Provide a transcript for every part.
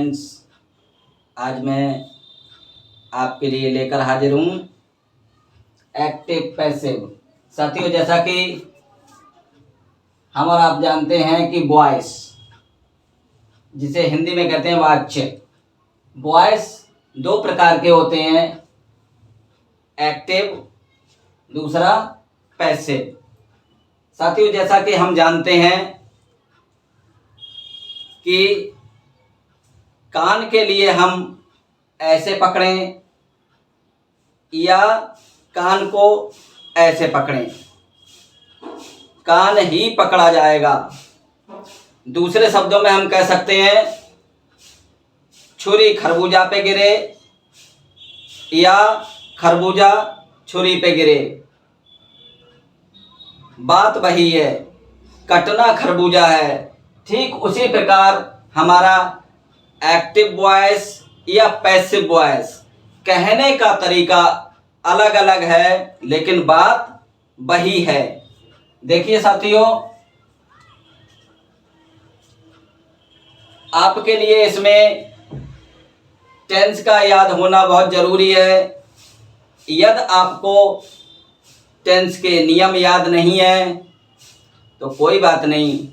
Friends, आज मैं आपके लिए लेकर हाजिर हूँ एक्टिव पैसिव। साथियों, जैसा कि हम और आप जानते हैं कि वॉइस, जिसे हिंदी में कहते हैं वाच्य, वॉइस दो प्रकार के होते हैं, एक्टिव, दूसरा पैसिव। साथियों, जैसा कि हम जानते हैं कि कान के लिए हम ऐसे पकड़ें या कान को ऐसे पकड़ें, कान ही पकड़ा जाएगा। दूसरे शब्दों में हम कह सकते हैं छुरी खरबूजा पे गिरे या खरबूजा छुरी पे गिरे, बात वही है, कटना खरबूजा है। ठीक उसी प्रकार हमारा एक्टिव वॉइस या पैसिव वॉइस, कहने का तरीका अलग अलग है लेकिन बात वही है। देखिए साथियों, आपके लिए इसमें टेंस का याद होना बहुत जरूरी है। यदि आपको टेंस के नियम याद नहीं है तो कोई बात नहीं,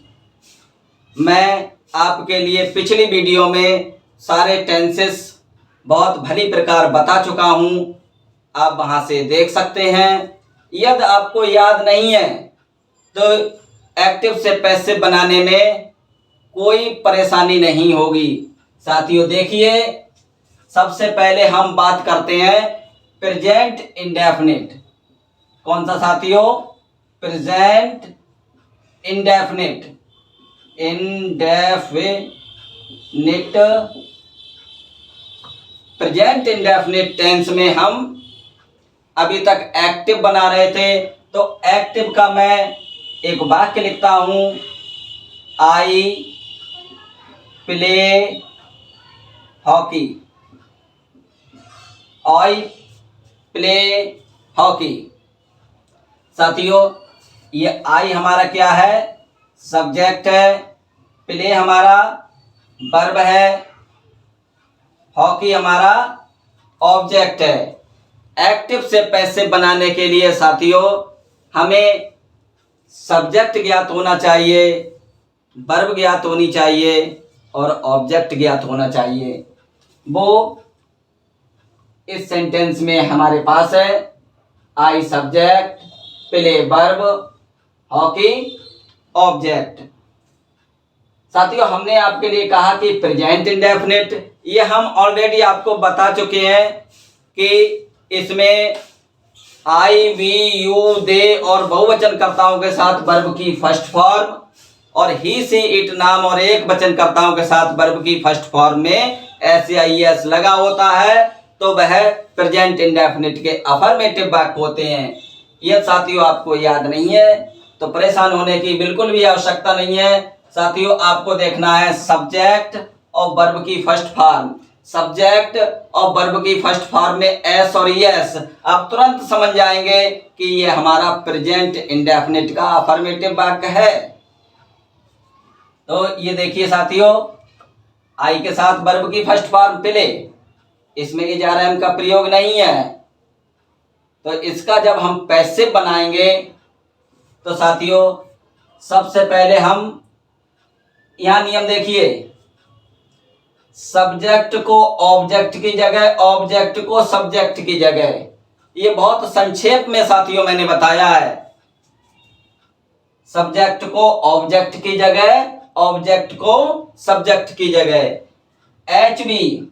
मैं आपके लिए पिछली वीडियो में सारे टेंसेस बहुत भली प्रकार बता चुका हूं, आप वहां से देख सकते हैं। यदि आपको याद नहीं है तो एक्टिव से पैसिव बनाने में कोई परेशानी नहीं होगी। साथियों देखिए, सबसे पहले हम बात करते हैं प्रेजेंट इंडेफिनिट। कौन सा साथियों? Present indefinite. Present indefinite tense में हम अभी तक एक्टिव बना रहे थे, तो एक्टिव का मैं एक वाक्य लिखता हूं, I play hockey. I play hockey. साथियों, ये आई हमारा क्या है? सब्जेक्ट है। प्ले हमारा वर्ब है। हॉकी हमारा ऑब्जेक्ट है। एक्टिव से पैसिव बनाने के लिए साथियों हमें सब्जेक्ट ज्ञात होना चाहिए, वर्ब ज्ञात होनी चाहिए और ऑब्जेक्ट ज्ञात होना चाहिए। वो इस सेंटेंस में हमारे पास है, I subject, play verb, hockey object. साथियों, हमने आपके लिए कहा कि प्रेजेंट इंडेफिनिट, ये हम ऑलरेडी आपको बता चुके हैं कि इसमें आई, वी, यू, दे और बहुवचनकर्ताओं के साथ वर्ब की फर्स्ट फॉर्म और ही, सी, इट नाम और एक वचनकर्ताओं के साथ वर्ब की फर्स्ट फॉर्म में एस या ई एस लगा होता है, तो वह प्रेजेंट इंडेफिनिट के अफर्मेटिव वाक्य होते हैं। यह साथियों आपको याद नहीं है तो परेशान होने की बिल्कुल भी आवश्यकता नहीं है। साथियों, आपको देखना है सब्जेक्ट और वर्ब की फर्स्ट फॉर्म। सब्जेक्ट और वर्ब की फर्स्ट फॉर्म में एस और यस, आप तुरंत समझ जाएंगे कि यह हमारा प्रेजेंट इंडेफिनिट का अफर्मेटिव वाक्य है। तो ये देखिए साथियों, आई के साथ वर्ब की फर्स्ट फॉर्म प्ले, इसमें इजारम का प्रयोग नहीं है, तो इसका जब हम पैसिव बनाएंगे तो साथियों सबसे पहले हम यहां नियम देखिए, सब्जेक्ट को ऑब्जेक्ट की जगह, ऑब्जेक्ट को सब्जेक्ट की जगह। ये बहुत संक्षेप में साथियों मैंने बताया है। सब्जेक्ट को ऑब्जेक्ट की जगह, ऑब्जेक्ट को सब्जेक्ट की जगह। एचबी,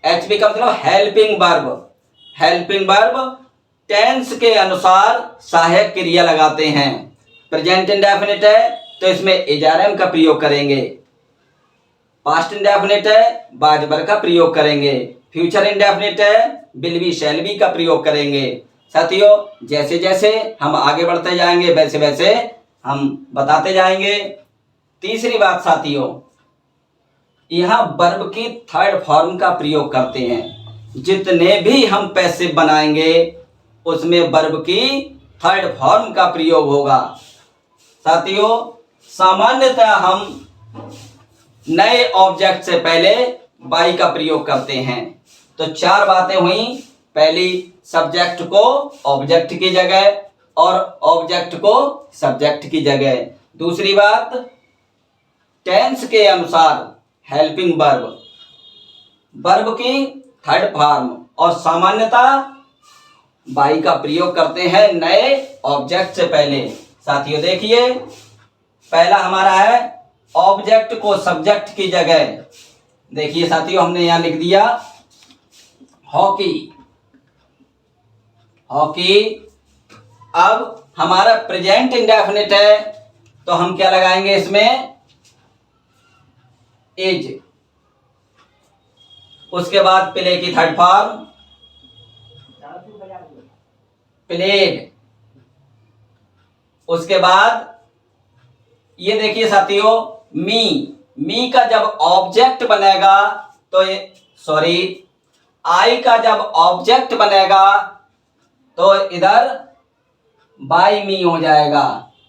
एचबी का मतलब helping verb. Helping verb tense के अनुसार सहायक क्रिया लगाते हैं। प्रेजेंट इंडेफिनिट है तो इसमें इजारम का प्रयोग करेंगे। पास्ट इंडेफिनिट है, बाज बर का प्रयोग करेंगे। फ्यूचर इंडेफिनिट है, विल बी, शैल बी का प्रयोग करेंगे। साथियों, जैसे जैसे हम आगे बढ़ते जाएंगे वैसे वैसे हम बताते जाएंगे। तीसरी बात साथियों, यहां वर्ब की थर्ड फॉर्म का प्रयोग करते हैं। जितने भी हम पैसिव बनाएंगे उसमें वर्ब की थर्ड फॉर्म का प्रयोग होगा। साथियों, सामान्यतः हम नए ऑब्जेक्ट से पहले बाई का प्रयोग करते हैं। तो चार बातें हुई। पहली, सब्जेक्ट को ऑब्जेक्ट की जगह और ऑब्जेक्ट को सब्जेक्ट की जगह। दूसरी बात, टेंस के अनुसार हेल्पिंग वर्ब, वर्ब की थर्ड फॉर्म, और सामान्यता बाई का प्रयोग करते हैं नए ऑब्जेक्ट से पहले। साथियों देखिए, पहला हमारा है ऑब्जेक्ट को सब्जेक्ट की जगह। देखिए साथियों, हमने यहां लिख दिया हॉकी, हॉकी। अब हमारा प्रेजेंट इंडेफिनिट है, तो हम क्या लगाएंगे इसमें, इज। उसके बाद प्ले की थर्ड फॉर्म प्लेड। उसके बाद ये देखिए साथियों, मी का जब ऑब्जेक्ट बनेगा तो आई का जब ऑब्जेक्ट बनेगा तो इधर बाई मी हो जाएगा,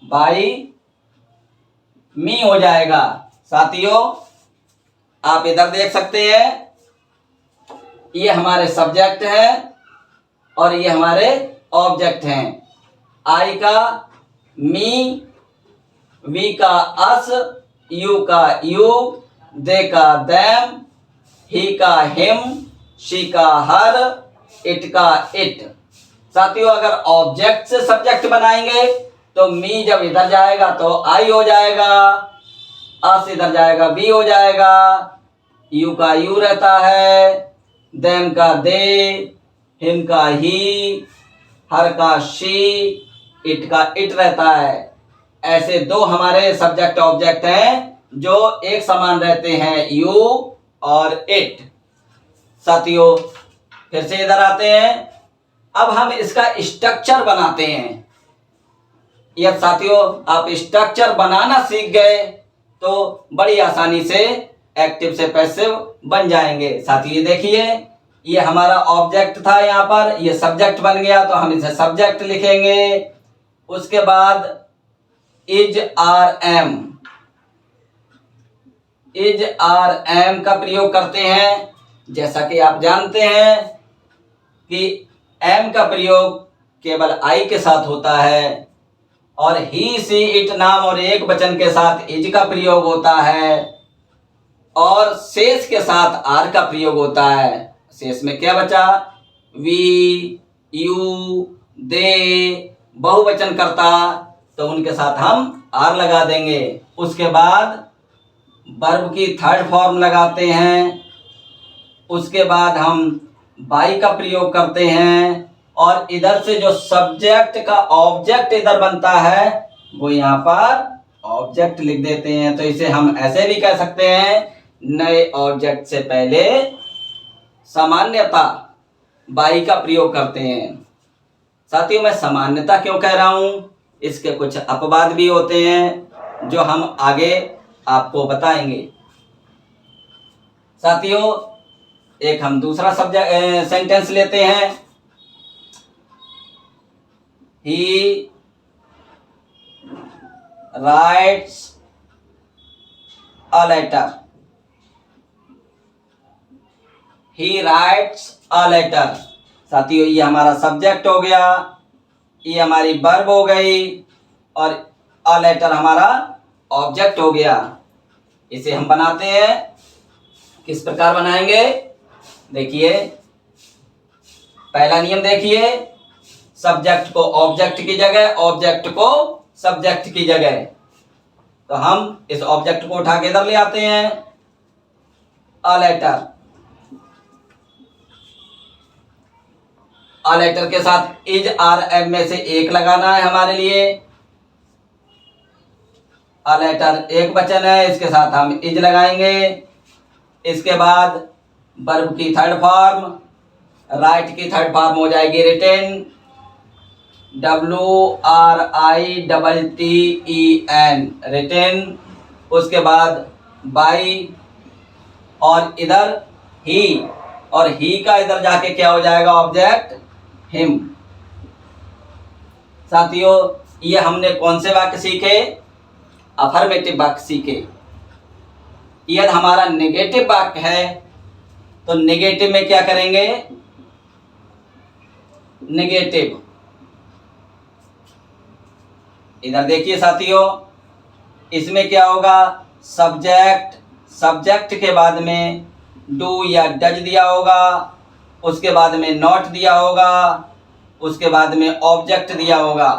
बाई मी हो जाएगा। साथियों आप इधर देख सकते हैं, ये हमारे सब्जेक्ट हैं और ये हमारे ऑब्जेक्ट हैं। आई का मी, वी का अस, यू का यू, दे का देम, ही का हिम, शी का हर, इट का इट। साथियों अगर ऑब्जेक्ट से सब्जेक्ट बनाएंगे तो मी जब इधर जाएगा तो आई हो जाएगा, अस इधर जाएगा बी हो जाएगा, यू का यू रहता है, देम का दे, हिम का ही, हर का शी, इट का इट रहता है। ऐसे दो हमारे सब्जेक्ट ऑब्जेक्ट हैं जो एक समान रहते हैं, यू और इट। साथियों फिर से इधर आते हैं, अब हम इसका स्ट्रक्चर बनाते हैं। यह साथियों आप स्ट्रक्चर बनाना सीख गए तो बड़ी आसानी से एक्टिव से पैसिव बन जाएंगे। साथियों देखिए, ये हमारा ऑब्जेक्ट था, यहाँ पर ये सब्जेक्ट बन गया तो हम इसे सब्जेक्ट लिखेंगे। उसके बाद is are am, is are am का प्रयोग करते हैं। जैसा कि आप जानते हैं कि एम का प्रयोग केवल आई के साथ होता है और ही सी इट नाम और एक वचन के साथ इज का प्रयोग होता है और शेष के साथ आर का प्रयोग होता है। शेष में क्या बचा, वी, यू, दे, बहुवचन करता तो उनके साथ हम आर लगा देंगे। उसके बाद वर्ब की थर्ड फॉर्म लगाते हैं। उसके बाद हम बाई का प्रयोग करते हैं और इधर से जो सब्जेक्ट का ऑब्जेक्ट इधर बनता है वो यहाँ पर ऑब्जेक्ट लिख देते हैं। तो इसे हम ऐसे भी कह सकते हैं, नए ऑब्जेक्ट से पहले सामान्यता बाई का प्रयोग करते हैं। साथियों मैं सामान्यता क्यों कह रहा हूं, इसके कुछ अपवाद भी होते हैं जो हम आगे आपको बताएंगे। साथियों एक हम दूसरा सब्जेक्ट सेंटेंस लेते हैं। He writes a letter, he writes a letter. साथियों ये हमारा सब्जेक्ट हो गया, ये हमारी वर्ब हो गई और अ लेटर हमारा ऑब्जेक्ट हो गया। इसे हम बनाते हैं, किस प्रकार बनाएंगे देखिए। पहला नियम देखिए, सब्जेक्ट को ऑब्जेक्ट की जगह, ऑब्जेक्ट को सब्जेक्ट की जगह। तो हम इस ऑब्जेक्ट को उठा के इधर ले आते हैं, अ लेटर। अ लेटर के साथ इज आर एम में से एक लगाना है हमारे लिए। अ लेटर एक वचन है, इसके साथ हम इज लगाएंगे। इसके बाद वर्ब की थर्ड फॉर्म, राइट की थर्ड फॉर्म हो जाएगी रिटेन, WRITTEN, रिटेन। उसके बाद बाई और इधर ही, और ही का इधर जाके क्या हो जाएगा ऑब्जेक्ट, हिम। साथियों ये हमने कौन से वाक्य सीखे, अफर्मेटिव वाक्य सीखे। यदि हमारा नेगेटिव वाक्य है तो नेगेटिव में क्या करेंगे, नेगेटिव। इधर देखिए साथियों, इसमें क्या होगा, सब्जेक्ट, सब्जेक्ट के बाद में डू या डज दिया होगा, उसके बाद में नॉट दिया होगा, उसके बाद में ऑब्जेक्ट दिया होगा।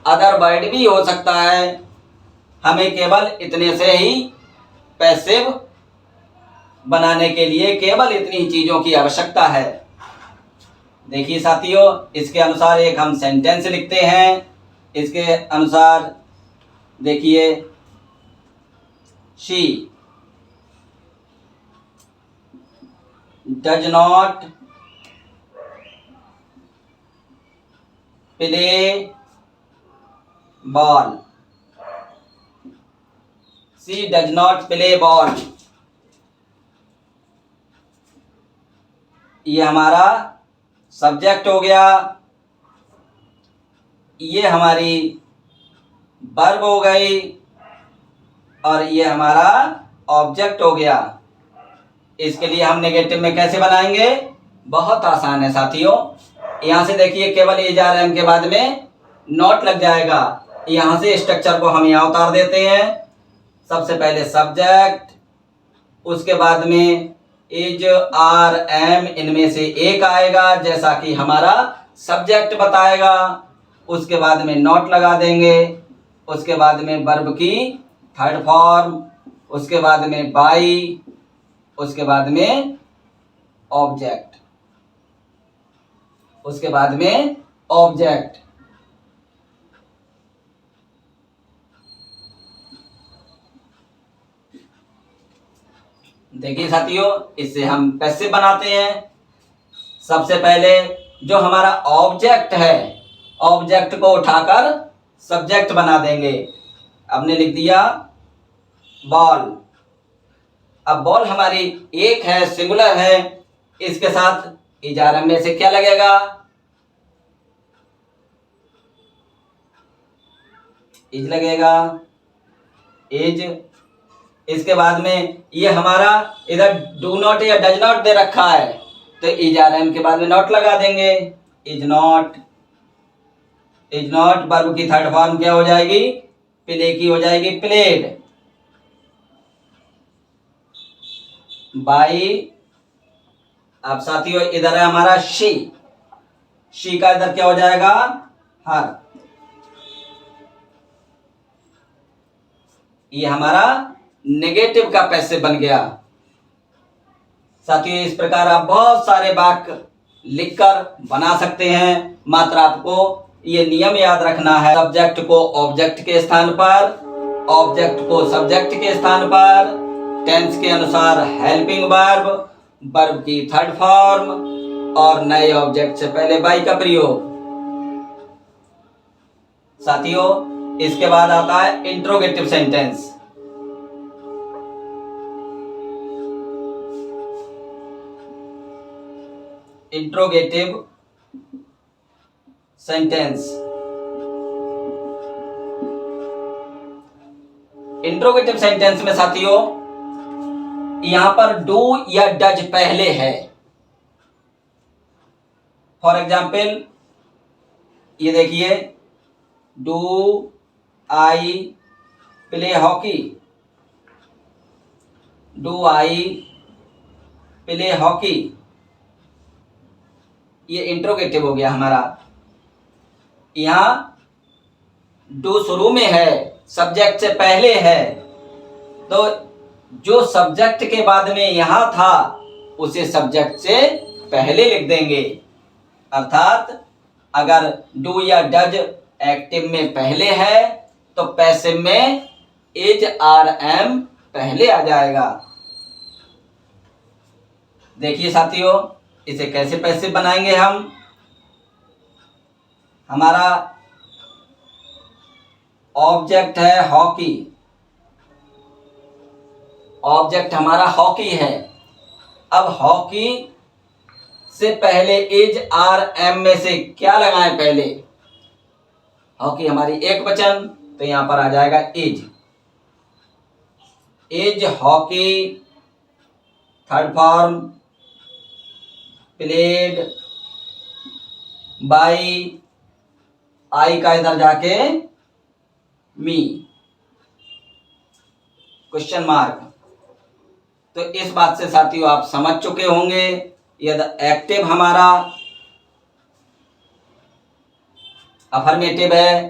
अदर वर्ड भी हो सकता है, हमें केवल इतने से ही पैसिव बनाने के लिए केवल इतनी ही चीज़ों की आवश्यकता है। देखिए साथियों, इसके अनुसार एक हम सेंटेंस लिखते हैं। इसके अनुसार देखिए, she does not play ball, she does not play ball. ये हमारा सब्जेक्ट हो गया, ये हमारी वर्ब हो गई, और ये हमारा ऑब्जेक्ट हो गया। इसके लिए हम नेगेटिव में कैसे बनाएंगे, बहुत आसान है साथियों। यहाँ से देखिए, केवल एज आर एम के बाद में नॉट लग जाएगा। यहाँ से स्ट्रक्चर को हम यहाँ उतार देते हैं। सबसे पहले सब्जेक्ट, उसके बाद में एज आर एम, इनमें से एक आएगा जैसा कि हमारा सब्जेक्ट बताएगा। उसके बाद में नॉट लगा देंगे, उसके बाद में वर्ब की थर्ड फॉर्म, उसके बाद में बाई, उसके बाद में ऑब्जेक्ट, उसके बाद में ऑब्जेक्ट। देखिए साथियों, इससे हम पैसिव बनाते हैं। सबसे पहले जो हमारा ऑब्जेक्ट है, ऑब्जेक्ट को उठाकर सब्जेक्ट बना देंगे। हमने लिख दिया बॉल। अब बॉल हमारी एक है, सिंगुलर है, इसके साथ इजारा में से क्या लगेगा, इज लगेगा, इज। इसके बाद में ये हमारा इधर डू नॉट या डज नॉट दे रखा है, तो इज आर एम के बाद में नॉट लगा देंगे, is not. Is not verb की थर्ड फॉर्म क्या हो जाएगी, प्ले की हो जाएगी, प्लेड। बाई। अब साथियों, इधर है हमारा शी का इधर क्या हो जाएगा, हर। ये हमारा नेगेटिव का पैसिव बन गया। साथियों, इस प्रकार आप बहुत सारे वाक्य लिखकर बना सकते हैं। मात्र आपको ये नियम याद रखना है, सब्जेक्ट को ऑब्जेक्ट के स्थान पर, ऑब्जेक्ट को सब्जेक्ट के स्थान पर, टेंस के अनुसार हेल्पिंग वर्ब, वर्ब की थर्ड फॉर्म, और नए ऑब्जेक्ट से पहले बाई का प्रयोग। साथियों, इसके बाद आता है interrogative sentence. Interrogative sentence. Interrogative sentence में साथियों, यहां पर डू या डज पहले है। फॉर एग्जाम्पल, ये देखिए, do I play hockey, do I play hockey, ये इंट्रोगेटिव हो गया हमारा। यहां डू शुरू में है, सब्जेक्ट से पहले है, तो जो सब्जेक्ट के बाद में यहां था उसे सब्जेक्ट से पहले लिख देंगे। अर्थात अगर डू या डज एक्टिव में पहले है तो पैसिव में इज आर एम पहले आ जाएगा। देखिए साथियों, इसे कैसे पैसिव बनाएंगे हम। हमारा ऑब्जेक्ट है हॉकी, ऑब्जेक्ट हमारा हॉकी है। अब हॉकी से पहले इज आर एम में से क्या लगाएं पहले, हॉकी हमारी एक वचन, तो यहां पर आ जाएगा is. Is hockey third form played by I का इधर जाके मी, क्वेश्चन मार्क। तो इस बात से साथियों आप समझ चुके होंगे, यदि एक्टिव हमारा अफर्मेटिव है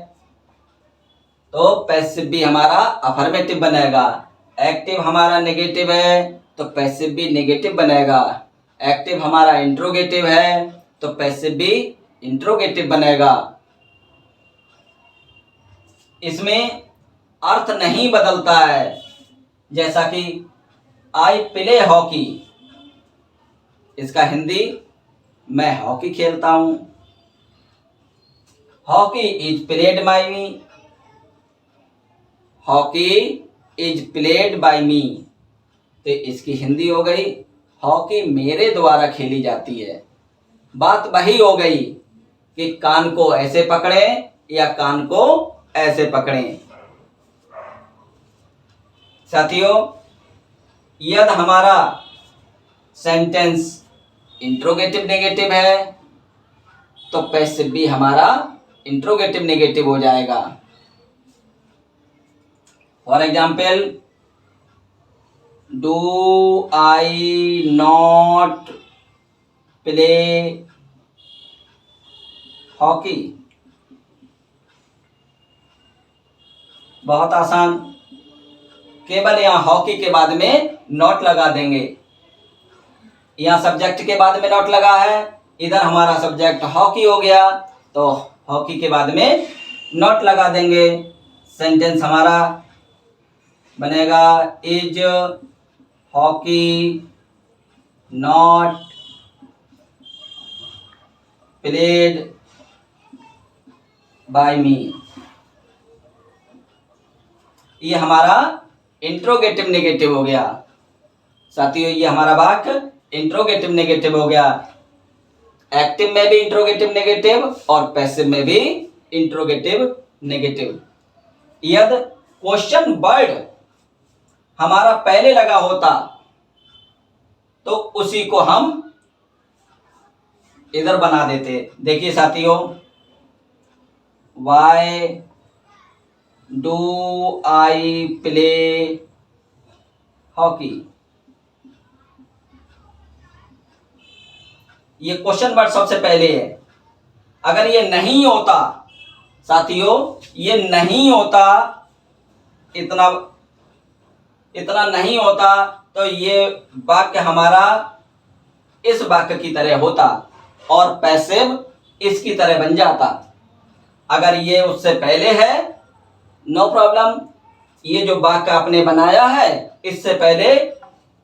तो पैसिव भी हमारा अफर्मेटिव बनेगा। एक्टिव हमारा नेगेटिव है तो पैसिव भी नेगेटिव बनेगा। एक्टिव हमारा इंट्रोगेटिव है तो पैसिव भी इंट्रोगेटिव बनेगा। इसमें अर्थ नहीं बदलता है। जैसा कि आई प्ले हॉकी, इसका हिंदी मैं हॉकी खेलता हूं। Hockey is played by me, hockey is played by me, तो इसकी हिंदी हो गई हॉकी मेरे द्वारा खेली जाती है। बात वही हो गई कि कान को ऐसे पकड़ें या कान को ऐसे पकड़ें। साथियों, यदि हमारा सेंटेंस इंट्रोगेटिव नेगेटिव है तो पैसिव भी हमारा इंट्रोगेटिव नेगेटिव हो जाएगा। For example, do I not play hockey. बहुत आसान, केवल यहां हॉकी के बाद में नॉट लगा देंगे। यहां सब्जेक्ट के बाद में नॉट लगा है, इधर हमारा सब्जेक्ट हॉकी हो गया तो हॉकी के बाद में नॉट लगा देंगे। सेंटेंस हमारा बनेगा is hockey not played by me. ये हमारा इंट्रोगेटिव नेगेटिव हो गया। साथियों, ये हमारा वाक्य इंट्रोगेटिव नेगेटिव हो गया। एक्टिव में भी इंट्रोगेटिव नेगेटिव और पैसिव में भी इंट्रोगेटिव नेगेटिव। यदि क्वेश्चन वर्ड हमारा पहले लगा होता तो उसी को हम इधर बना देते। देखिए साथियों, why do I play hockey, ये क्वेश्चन वर्ड सबसे पहले है। अगर ये नहीं होता साथियों, ये नहीं होता, इतना नहीं होता तो ये वाक्य हमारा इस वाक्य की तरह होता और पैसिव इसकी तरह बन जाता। अगर ये उससे पहले है नो प्रॉब्लम, ये जो वाक्य आपने बनाया है इससे पहले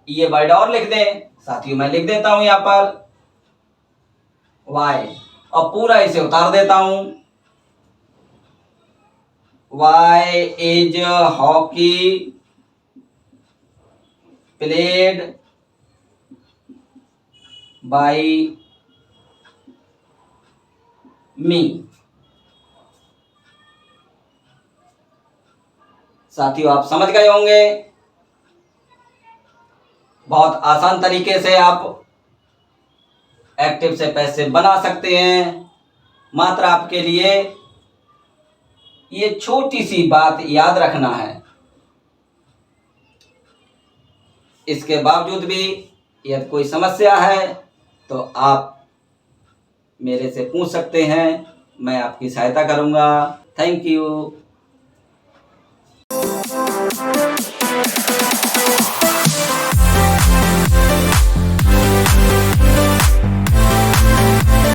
ये वर्ड और लिख दें। साथियों, मैं लिख देता हूं यहां पर वाई और पूरा इसे उतार देता हूं। Why is hockey played by me. साथियों, आप समझ गए होंगे। बहुत आसान तरीके से आप एक्टिव से पैसिव बना सकते हैं। मात्र आपके लिए ये छोटी सी बात याद रखना है। इसके बावजूद भी यदि कोई समस्या है तो आप मेरे से पूछ सकते हैं, मैं आपकी सहायता करूंगा। Thank you.